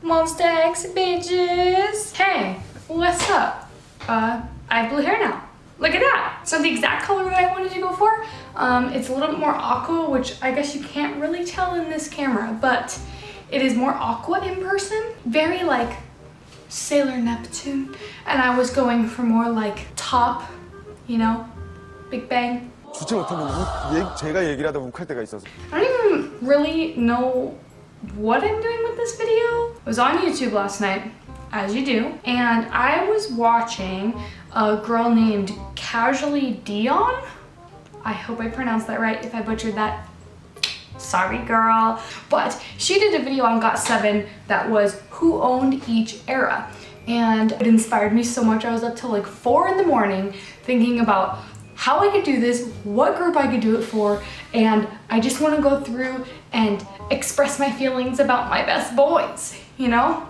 Monsta X bitches. Hey, what's up? I have blue hair now. Look at that. So the exact color that I wanted to go for, it's a little bit more aqua, which I guess you can't really tell in this camera, but it is more aqua in person. Very like Sailor Neptune. And I was going for more like top, you know, Big Bang. 주체 못하면 제가 얘기를 하다 욱할 때가 있어서. I don't even really know what I'm doing with this video. I was on YouTube last night, as you do, and I was watching a girl named Casually Dion. I hope I pronounced that right. If I butchered that, sorry girl. But she did a video on GOT7 that was who owned each era. And it inspired me so much. I was up till like 4 in the morning thinking about how I could do this, what group I could do it for, and I just want to go through and express my feelings about my best boys, you know?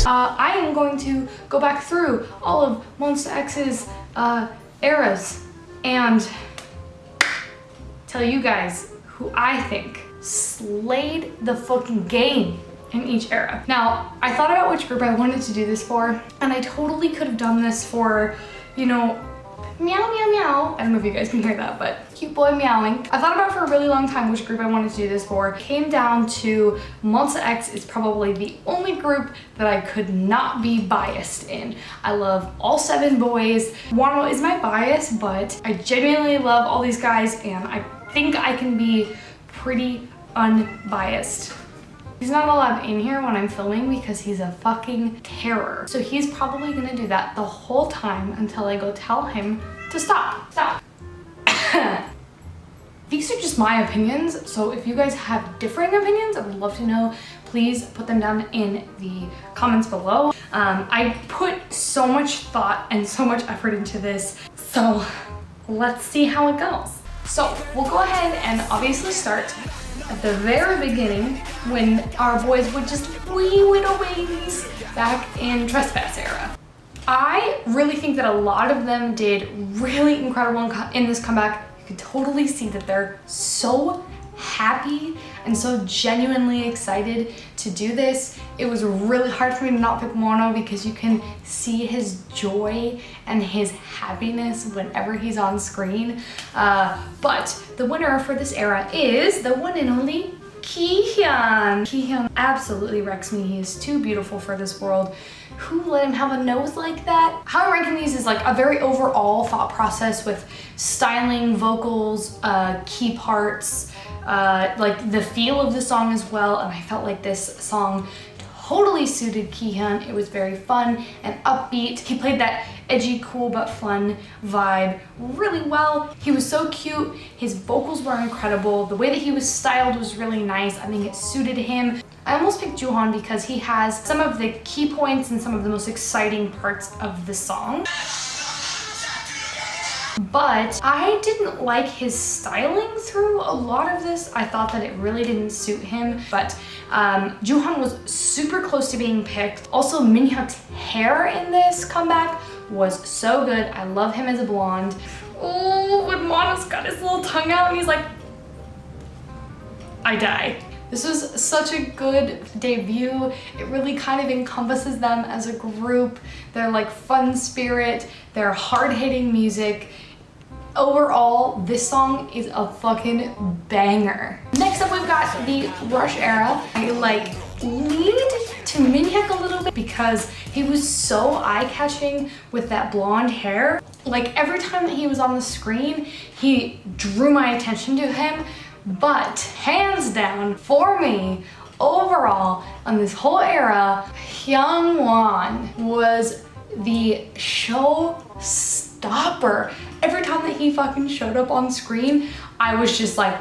I am going to go back through all of Monsta X's eras and tell you guys who I think slayed the fucking game in each era. Now, I thought about which group I wanted to do this for, and I totally could have done this for, you know, meow, meow, meow. I don't know if you guys can hear that, but cute boy meowing. I thought about for a really long time which group I wanted to do this for. It came down to Monsta X is probably the only group that I could not be biased in. I love all 7 boys. Wanna is my bias, but I genuinely love all these guys, and I think I can be pretty unbiased. He's not allowed in here when I'm filming because he's a fucking terror. So he's probably gonna do that the whole time until I go tell him to stop. Stop. These are just my opinions, so if you guys have differing opinions, I would love to know. Please put them down in the comments below. I put so much thought and so much effort into this, so let's see how it goes. So we'll go ahead and obviously start at the very beginning when our boys would just wee little babies back in Trespass era. I really think that a lot of them did really incredible in this comeback. You could totally see that they're so happy and so genuinely excited to do this. It was really hard for me to not pick Mono because you can see his joy and his happiness whenever he's on screen. But the winner for this era is the one and only Kihyun. Kihyun absolutely wrecks me. He is too beautiful for this world. Who let him have a nose like that? How I'm ranking these is like a very overall thought process with styling, vocals, key parts, like the feel of the song as well, and I felt like this song totally suited Kihyun. It was very fun and upbeat. He played that edgy, cool but fun vibe really well. He was so cute. His vocals were incredible. The way that he was styled was really nice. I think it suited him. I almost picked Juhan because he has some of the key points and some of the most exciting parts of the song. But I didn't like his styling through a lot of this. I thought that it really didn't suit him, but Juhan was super close to being picked. Also, Minhyuk's hair in this comeback was so good. I love him as a blonde. Oh, when Mono's got his little tongue out and he's like, I die. This was such a good debut. It really kind of encompasses them as a group. They're like fun spirit, they're hard-hitting music. Overall, this song is a fucking banger. Next up, we've got the Rush era. I like leaned to Minhyuk a little bit because he was so eye-catching with that blonde hair. Like every time that he was on the screen, he drew my attention to him. But hands down, for me, overall, on this whole era, Cant Wanna was the showstopper. Every time that he fucking showed up on screen, I was just like,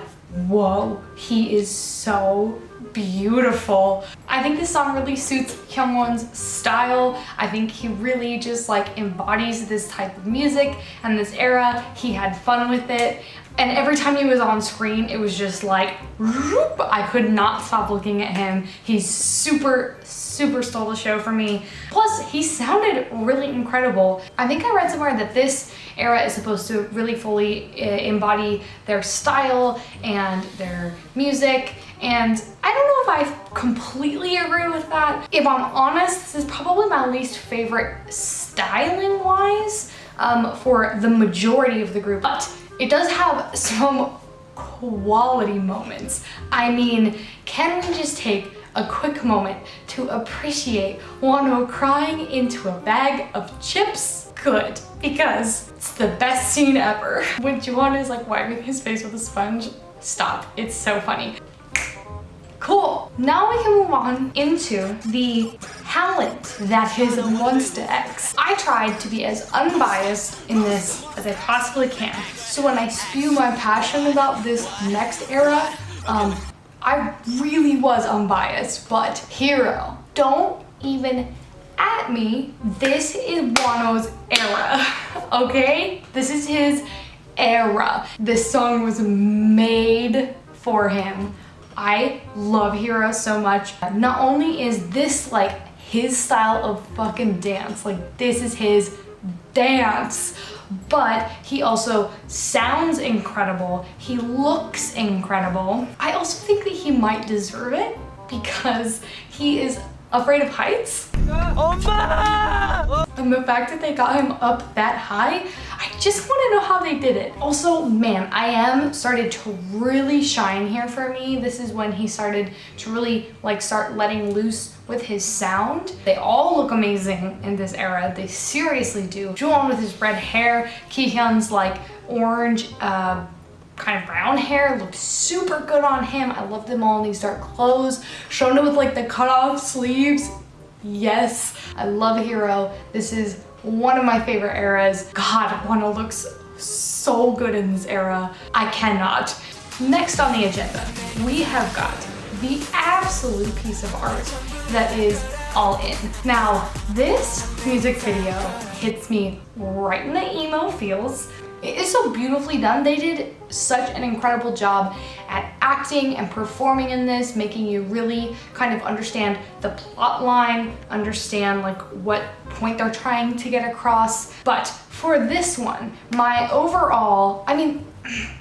whoa, he is so beautiful. I think this song really suits Hyungwon's style. I think he really just like embodies this type of music and this era. He had fun with it. And every time he was on screen, it was just like, whoop, I could not stop looking at him. He's super stole the show for me. Plus, he sounded really incredible. I think I read somewhere that this era is supposed to really fully embody their style and their music, and I don't know if I completely agree with that. If I'm honest, this is probably my least favorite styling wise for the majority of the group, but it does have some quality moments. I mean, can we just take a quick moment to appreciate Wano crying into a bag of chips? Good, because it's the best scene ever. When Juwon is like wiping his face with a sponge, stop, it's so funny. Cool, now we can move on into the talent that is Monsta X. I tried to be as unbiased in this as I possibly can. So when I spew my passion about this next era, I really was unbiased, but Hero, don't even at me. This is Wano's era, okay? This is his era. This song was made for him. I love Hero so much. Not only is this like his style of fucking dance, like this is his dance, but he also sounds incredible. He looks incredible. I also think that he might deserve it because he is afraid of heights. And the fact that they got him up that high, I just want to know how they did it. Also, man, I.M started to really shine here for me. This is when he started to really like start letting loose with his sound. They all look amazing in this era. They seriously do. Juwon with his red hair, Kihyun's like orange, kind of brown hair looked super good on him. I love them all in these dark clothes. Shona with like the cut off sleeves. Yes, I love Hero. This is one of my favorite eras. God, Wano looks so good in this era. I cannot. Next on the agenda, we have got the absolute piece of art that is All In. Now, this music video hits me right in the emo feels. It is so beautifully done. They did such an incredible job at acting and performing in this, making you really kind of understand the plot line, understand like what point they're trying to get across. But for this one, my overall, I mean,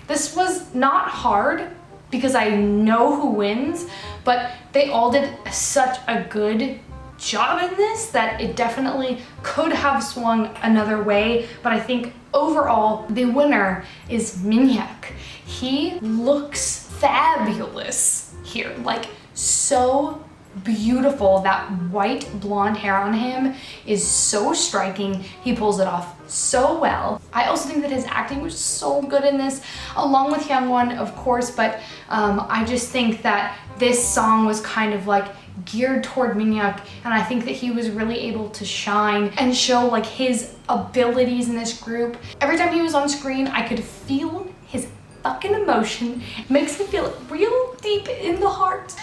this was not hard because I know who wins, but they all did such a good job in this that it definitely could have swung another way, but I think overall the winner is Minhyuk. He looks fabulous here, like so beautiful. That white blonde hair on him is so striking. He pulls it off so well. I also think that his acting was so good in this, along with Hyungwon, of course, but I just think that this song was kind of like geared toward Minhyuk, and I think that he was really able to shine and show like his abilities in this group. Every time he was on screen, I could feel his fucking emotion. It makes me feel it real deep in the heart.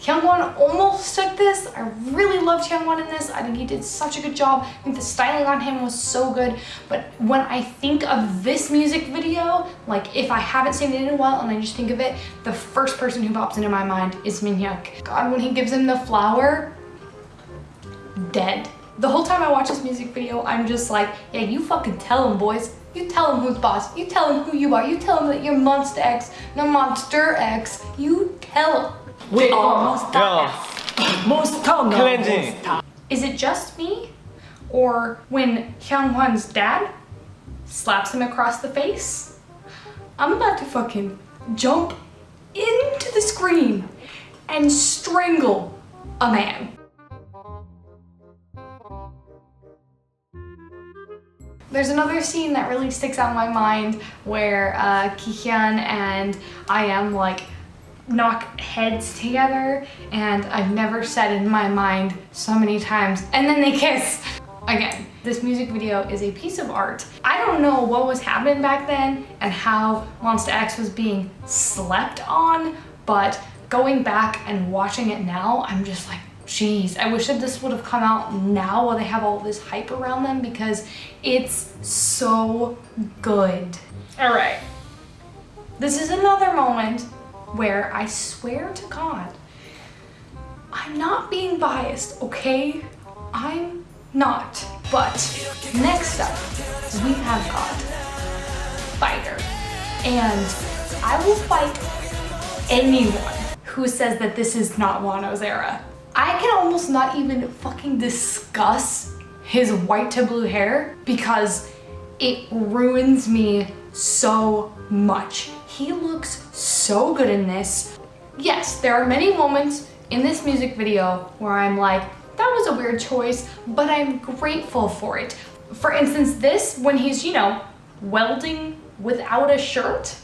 Hyungwon almost took this. I really loved Hyungwon in this. I think he did such a good job. I think the styling on him was so good. But when I think of this music video, like if I haven't seen it in a while and I just think of it, the first person who pops into my mind is Minhyuk. God, when he gives him the flower, dead. The whole time I watch this music video, I'm just like, yeah, you fucking tell him, boys. You tell him who's boss. You tell him who you are. You tell him that you're Monsta X, not Monster X. You tell him. We are Monsta cleansing. Is it just me? Or when Hyungwon's dad slaps him across the face? I'm about to fucking jump into the screen and strangle a man. There's another scene that really sticks out in my mind where Kihyun and I.M like knock heads together, and I've never said in my mind so many times, and then they kiss. Again, this music video is a piece of art. I don't know what was happening back then and how Monsta X was being slept on, but going back and watching it now, I'm just like, geez, I wish that this would have come out now while they have all this hype around them because it's so good. All right. This is another moment where I swear to God, I'm not being biased, okay? I'm not. But next up, we have got Fighter. And I will fight anyone who says that this is not Wano's era. I can almost not even fucking discuss his white to blue hair because it ruins me so much. He looks so good in this. Yes, there are many moments in this music video where I'm like, that was a weird choice, but I'm grateful for it. For instance, this, when he's, you know, welding without a shirt.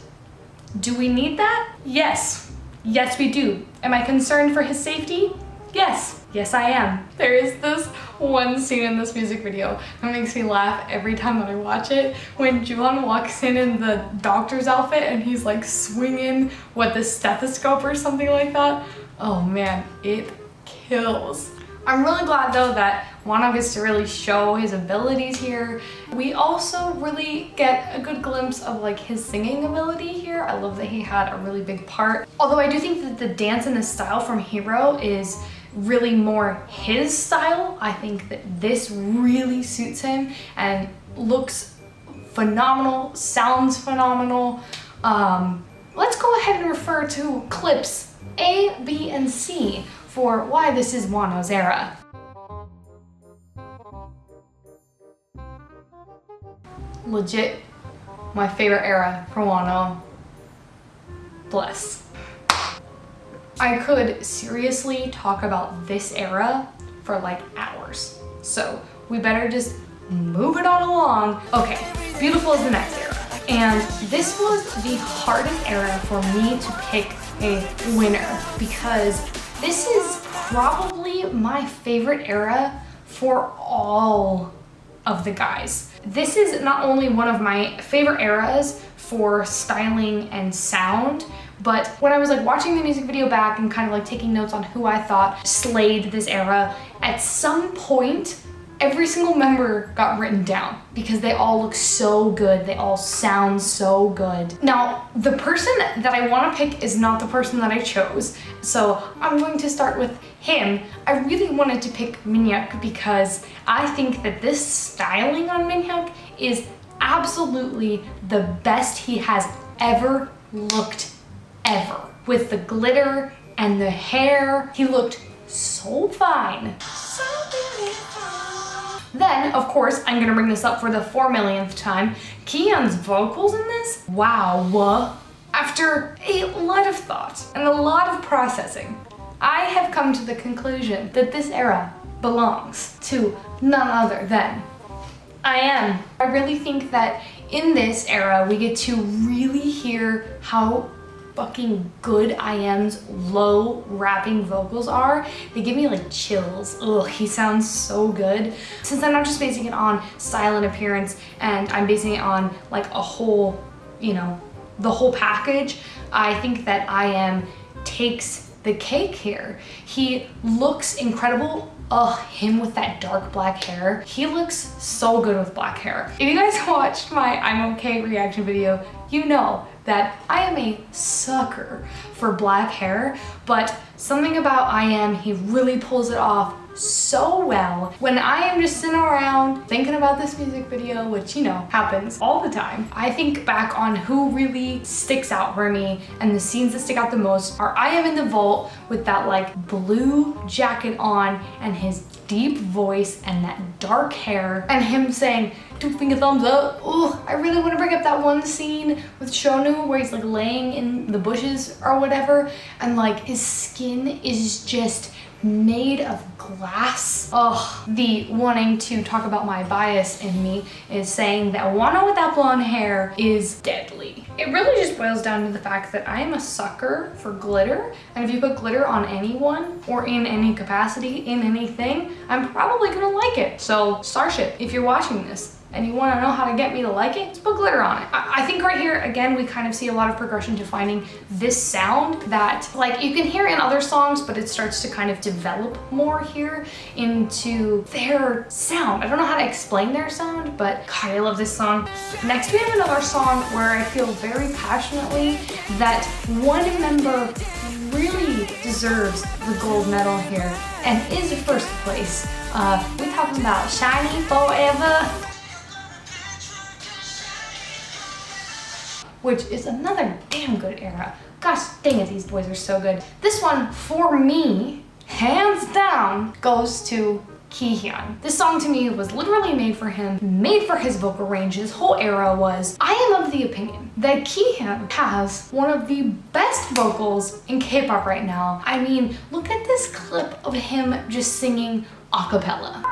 Do we need that? Yes. Yes, we do. Am I concerned for his safety? Yes. Yes, I am. There is this one scene in this music video that makes me laugh every time that I watch it. When Juwon walks in the doctor's outfit and he's like swinging with the stethoscope or something like that. Oh man, it kills. I'm really glad though that Wano gets to really show his abilities here. We also really get a good glimpse of like his singing ability here. I love that he had a really big part. Although I do think that the dance and the style from Hero is really more his style. I think that this really suits him and looks phenomenal, sounds phenomenal. Let's go ahead and refer to clips A, B, and C for why this is Wano's era. Legit, my favorite era for Wano. Bless. I could seriously talk about this era for like hours. So we better just move it on along. Okay, Beautiful is the next era. And this was the hardest era for me to pick a winner because this is probably my favorite era for all of the guys. This is not only one of my favorite eras for styling and sound, but when I was like watching the music video back and kind of like taking notes on who I thought slayed this era, at some point, every single member got written down because they all look so good. They all sound so good. Now, the person that I want to pick is not the person that I chose. So I'm going to start with him. I really wanted to pick Minhyuk because I think that this styling on Minhyuk is absolutely the best he has ever looked ever. With the glitter and the hair, he looked so fine. So beautiful. Then, of course, I'm gonna bring this up for the 4 millionth time. Kihyun's vocals in this, wow. After a lot of thought and a lot of processing, I have come to the conclusion that this era belongs to none other than IM. I really think that in this era, we get to really hear how fucking good IM's low rapping vocals are. They give me like chills. Ugh, he sounds so good. Since I'm not just basing it on style and appearance and I'm basing it on like a whole, you know, the whole package, I think that IM takes the cake here. He looks incredible. Ugh, him with that dark black hair. He looks so good with black hair. If you guys watched my I'm okay reaction video, you know that I am a sucker for black hair, but something about IM, he really pulls it off so well. When I am just sitting around thinking about this music video, which you know happens all the time, I think back on who really sticks out for me, and the scenes that stick out the most are IM in the vault with that like blue jacket on and his deep voice and that dark hair and him saying 2 finger thumbs up. Oh, I really want to bring up that one scene with Shonu where he's like laying in the bushes or whatever and like his skin is just made of glass. Oh, the wanting to talk about my bias in me is saying that Wano with that blonde hair is deadly. It really just boils down to the fact that I am a sucker for glitter, and if you put glitter on anyone or in any capacity in anything, I'm probably gonna like it. So Starship, if you're watching this, and you want to know how to get me to like it, just put glitter on it. I think right here, again, we kind of see a lot of progression to finding this sound that like you can hear in other songs, but it starts to kind of develop more here into their sound. I don't know how to explain their sound, but God, I love this song. Next, we have another song where I feel very passionately that one member really deserves the gold medal here and is first place. We're talking about Shiny Forever, which is another damn good era. Gosh dang it, these boys are so good. This one, for me, hands down, goes to Kihyun. This song to me was literally made for him, made for his vocal range. This whole era was. I am of the opinion that Kihyun has one of the best vocals in K-pop right now. I mean, look at this clip of him just singing a cappella.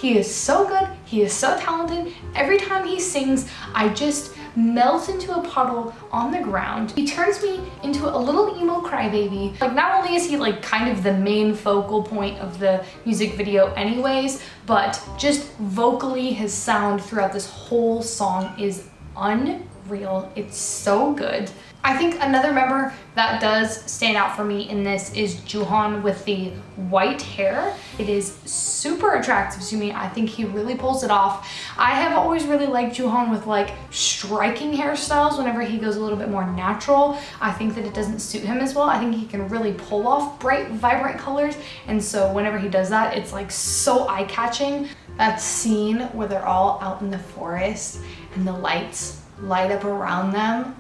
He is so good, he is so talented. Every time he sings, I just melt into a puddle on the ground. He turns me into a little emo crybaby. Like, not only is he like kind of the main focal point of the music video anyways, but just vocally his sound throughout this whole song is unreal. It's so good. I think another member that does stand out for me in this is Jooheon with the white hair. It is super attractive to me. I think he really pulls it off. I have always really liked Jooheon with like striking hairstyles whenever he goes a little bit more natural. I think that it doesn't suit him as well. I think he can really pull off bright, vibrant colors. And so whenever he does that, it's like so eye-catching. That scene where they're all out in the forest and the lights light up around them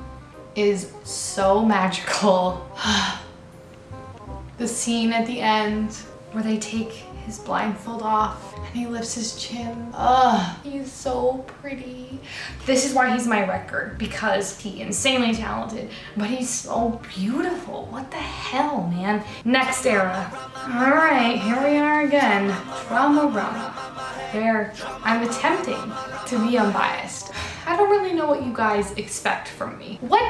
is so magical. The scene at the end where they take his blindfold off and he lifts his chin. He's so pretty. This is why he's my record, because he's insanely talented, but he's so beautiful. What the hell, man? Next era. All right, here we are again. Drama Rama, where I'm attempting to be unbiased. I don't really know what you guys expect from me. What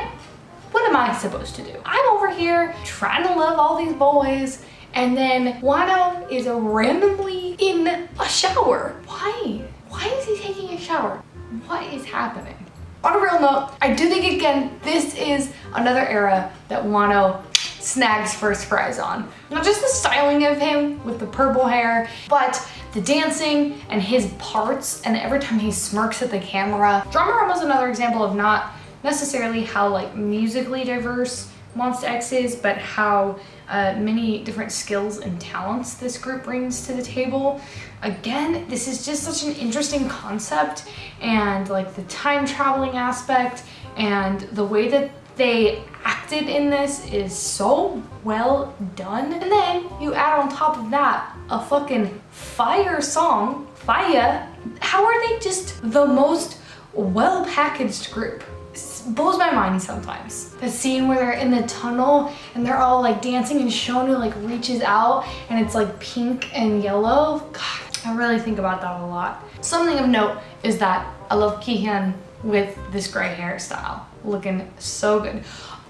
am I supposed to do? I'm over here trying to love all these boys, and then Wanna is randomly in a shower. Why? Why is he taking a shower? What is happening? On a real note, I do think, again, this is another era that Wano snags first prize on. Not just the styling of him with the purple hair, but the dancing and his parts, and every time he smirks at the camera. Drama Rama is another example of not necessarily how like musically diverse Monsta X is, but how many different skills and talents this group brings to the table. Again, this is just such an interesting concept, and like the time traveling aspect and the way that they acted in this is so well done. And then you add on top of that a fucking fire song, Fire. How are they just the most well-packaged group? Blows my mind sometimes. The scene where they're in the tunnel and they're all like dancing and Shonu like reaches out and it's like pink and yellow. God, I really think about that a lot. Something of note is that I love Kihyun with this gray hairstyle, looking so good.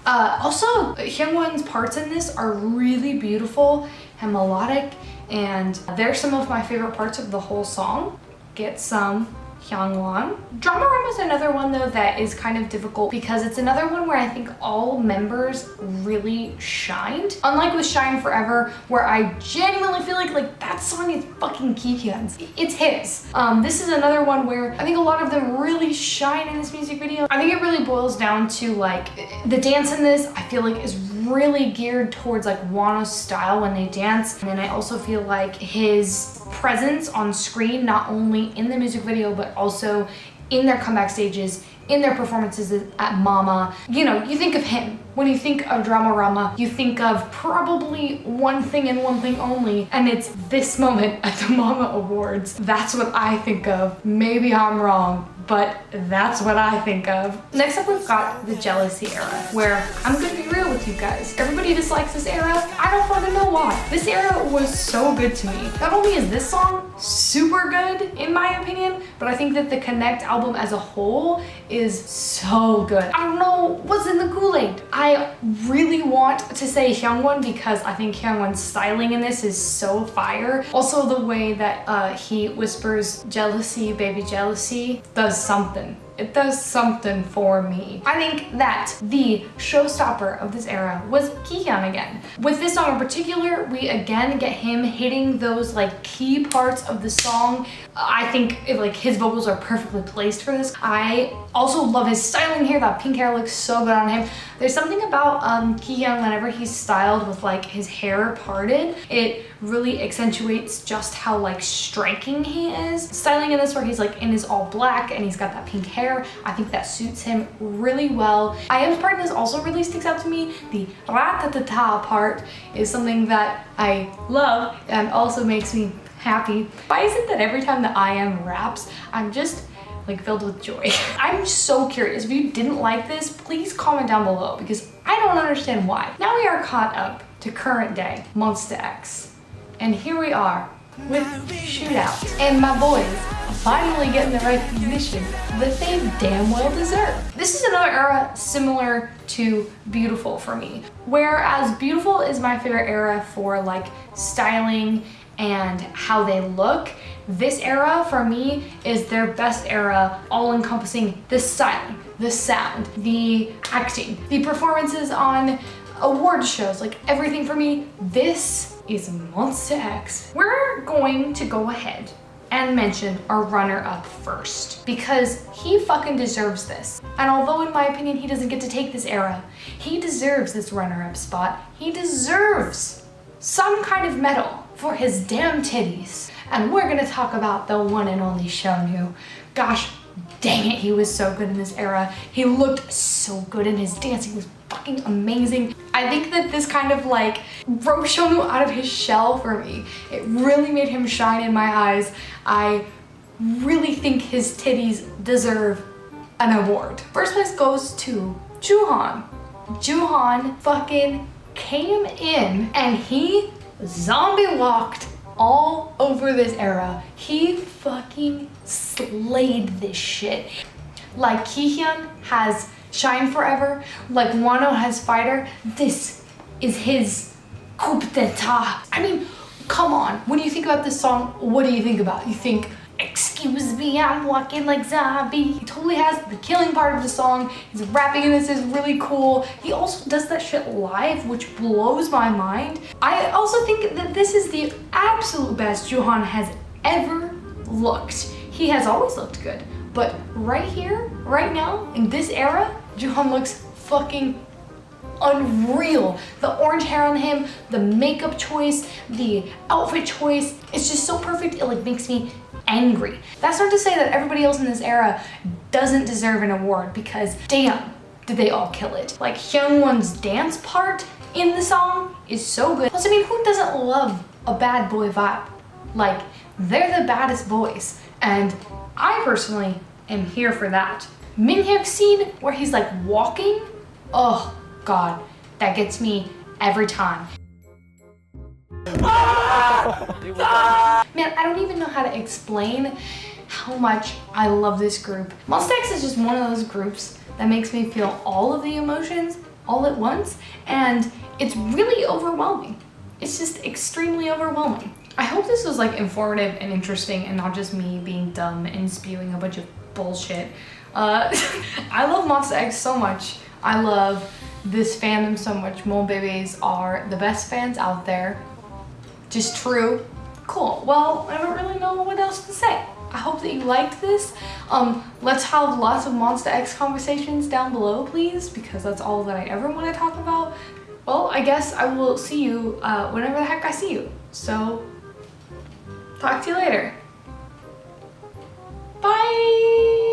Also, Hyungwon's parts in this are really beautiful and melodic, and they're some of my favorite parts of the whole song. Get some Hyungwon. Drama Room is another one though that is kind of difficult because it's another one where I think all members really shined. Unlike with Shine Forever, where I genuinely feel like that song is fucking Kihyun's. It's his. This is another one where I think a lot of them really shine in this music video. I think it really boils down to like the dance in this, I feel like is really geared towards like Wano's style when they dance. And then I also feel like his presence on screen, not only in the music video, but also in their comeback stages, in their performances at Mama. You know, you think of him. When you think of Drama Rama, you think of probably one thing and one thing only, and it's this moment at the Mama Awards. That's what I think of. Maybe I'm wrong, but that's what I think of. Next up, we've got the Jealousy era, where I'm gonna be real with you guys. Everybody dislikes this era. I don't fucking know why. This era was so good to me. Not only is this song super good, in my opinion, but I think that the Connect album as a whole is so good. I don't know what's in the Kool-Aid. I really want to say Hyungwon because I think Hyungwon's styling in this is so fire. Also, the way that he whispers jealousy, baby jealousy, does something. It does something for me. I think that the showstopper of this era was Kihyun again. With this song in particular, we again get him hitting those like key parts of the song. I think his vocals are perfectly placed for this. I also love his styling here. That pink hair looks so good on him. There's something about Kihyun whenever he's styled with like his hair parted, it really accentuates just how like striking he is. Styling in this where he's like in his all black and he's got that pink hair, I think that suits him really well. I Am's part in this also really sticks out to me. The ra-ta-ta-ta part is something that I love and also makes me happy. Why is it that every time that I Am raps, I'm just like filled with joy? I'm so curious. If you didn't like this, please comment down below because I don't understand why. Now we are caught up to current day Monsta X. And here we are with Shootout. And my boys are finally getting the recognition that they damn well deserve. This is another era similar to Beautiful for me. Whereas Beautiful is my favorite era for like styling and how they look, this era for me is their best era, all encompassing the styling, the sound, the acting, the performances on award shows, like everything for me. This is Monsta X. We're going to go ahead and mention our runner-up first because he fucking deserves this. And although in my opinion he doesn't get to take this era, he deserves this runner-up spot. He deserves some kind of medal for his damn titties. And we're gonna talk about the one and only Shonu. Gosh dang it, he was so good in this era. He looked so good and his dancing was fucking amazing. I think that this kind of like broke Shonu out of his shell for me. It really made him shine in my eyes. I really think his titties deserve an award. First place goes to Joohan. Joohan fucking came in and he zombie walked all over this era. He fucking slayed this shit. Like Kihyun has Shine Forever, like Wano has Fighter, this is his coup d'etat. I mean, come on, when you think about this song, what do you think about? You think, excuse me, I'm walking like zombie. He totally has the killing part of the song. His rapping in this is really cool. He also does that shit live, which blows my mind. I also think that this is the absolute best Joohan has ever looked. He has always looked good, but right here, right now, in this era, Joohan looks fucking unreal. The orange hair on him, the makeup choice, the outfit choice, it's just so perfect, it like makes me angry. That's not to say that everybody else in this era doesn't deserve an award because damn, did they all kill it. Like Hyungwon's dance part in the song is so good. Plus, I mean, who doesn't love a bad boy vibe? Like, they're the baddest boys. And I personally am here for that. Minhyuk's scene where he's like walking, oh God, that gets me every time. Man, I don't even know how to explain how much I love this group. Monsta X is just one of those groups that makes me feel all of the emotions all at once, and it's really overwhelming. It's just extremely overwhelming. I hope this was like informative and interesting and not just me being dumb and spewing a bunch of bullshit. I love Monsta X so much. I love this fandom so much. Mole babies are the best fans out there. Just true. Cool. Well, I don't really know what else to say. I hope that you liked this. Let's have lots of Monsta X conversations down below, please, because that's all that I ever want to talk about. Well, I guess I will see you whenever the heck I see you. So, talk to you later. Bye!